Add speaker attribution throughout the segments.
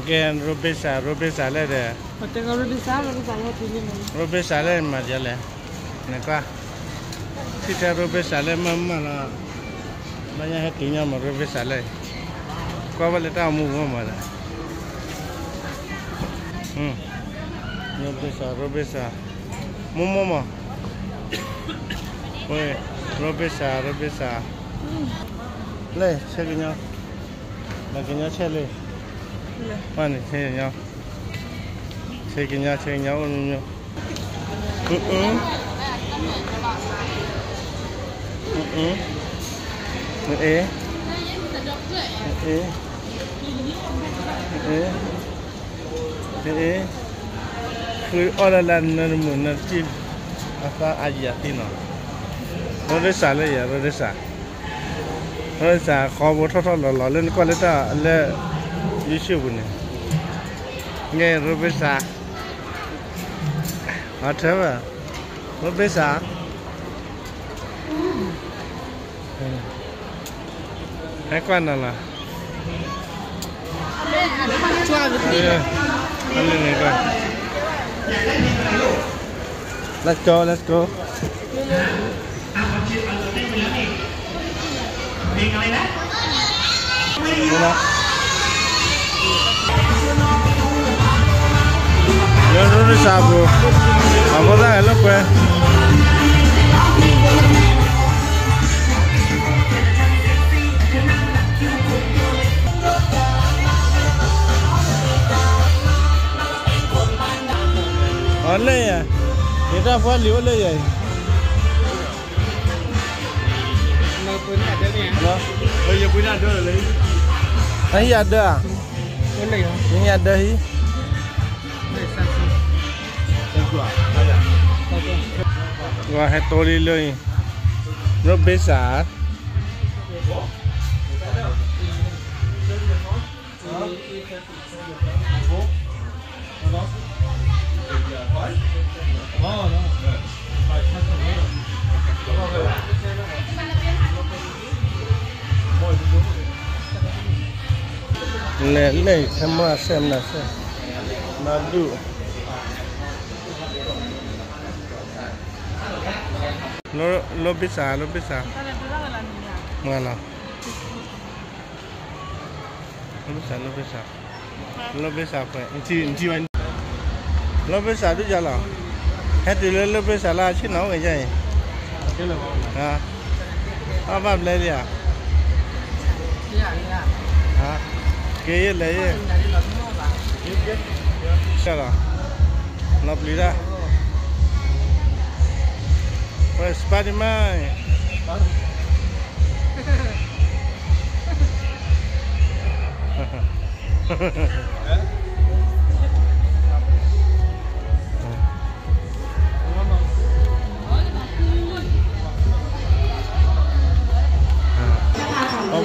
Speaker 1: cái robesa lại đấy
Speaker 2: Ở trên robesa là thì như này
Speaker 1: robesa lại mà giờ này này qua khi ta robesa lại mà là bây giờ hết kỹ nhau mà robesa lại qua vào tao mua mà là robesa mua mà ôi robesa lấy chơi cái nhau là cái nhau chơi lấy mà này chơi nhau luôn nhauคือออร์แลนด์นั่นเหมือนนั่นที่apa aja tino rodesa le ya rodesa kho bo tho lo le ko le ta le yisu bu ne nge rodesa ha the ba rodesa hai quan nào là này coi let's go nó đi sao bro mà có ra lúc quen ở đây à người ta phát liễu đây vậy bây giờ quên ăn rồi lấy thấy ada à ini ada hi wah hetoli loi rất besar này xem là xem mà đủ lo bisa mana lo bisa apa inci mana lo bisa tu jalan hati lo bisa lah sih nau aja ya apa beli dia cái lấy sao là nộp lý ra rồi Spiderman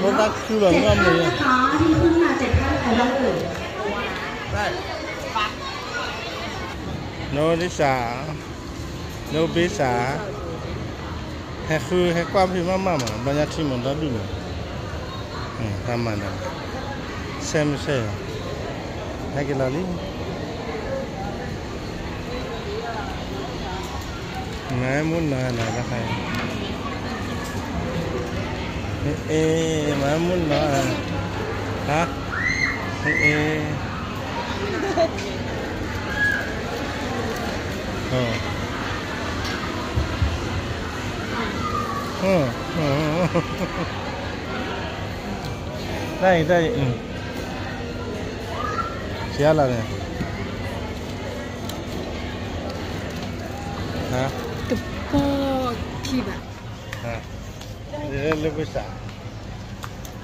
Speaker 1: có tác chú bằng ngâm rồi nó đi xả nó bị xả hay khư hay qua thì mà bao nhiêu thì mình đã đủ tham mà xem hay cái là lý nãy muốn là hay mà muốn nói hả đây chia là này hả
Speaker 2: tập po thì bạn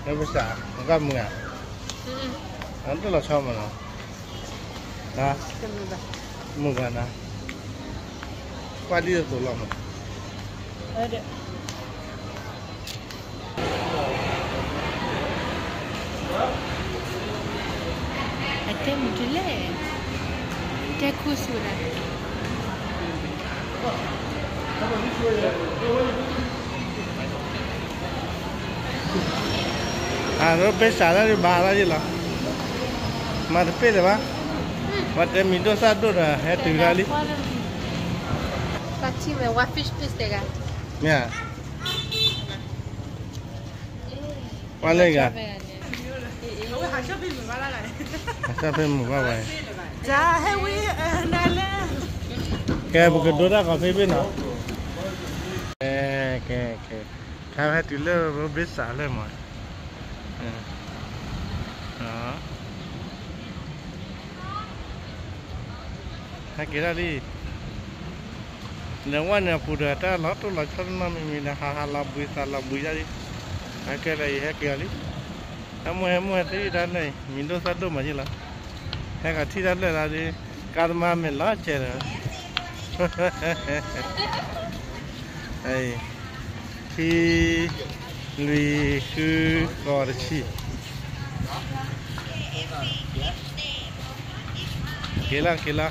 Speaker 1: lebih besar enggak enggak nanti lo sama lo nah muka nah padi itu lama
Speaker 2: ada muncul dia khusus
Speaker 1: nó besar dari bawah aja lah มาเป๊ะเลยปะมาแต่มีตัวซาตัวนะให้ตื่นกันลิ
Speaker 2: Kati me wa fish fish tega.
Speaker 1: เนี่ยวันเลยกันอาชาเป็นหมู่บ้านไปจ้าให้วินั่นแหละแกบุกโดดได้ก็ไม่เป็นหรอแกทำให้ตื่นเลยรถเบสสาเลยมั้งให้กี่ได้ดิเรื่องวันเนี่ยพูดแต่ละตัวละชั้นนั้นไม่มีนะฮาลาบุยซาลาบุยอะไรให้แกอะไรให้แกอะไรHemuที่ด้านไหนมีโดสัตว์ดูมาจีละให้กับที่ด้านเลยละดิการมาเมล่าเจอไอ้ที่ลุยคือกอร์ชีเกล้า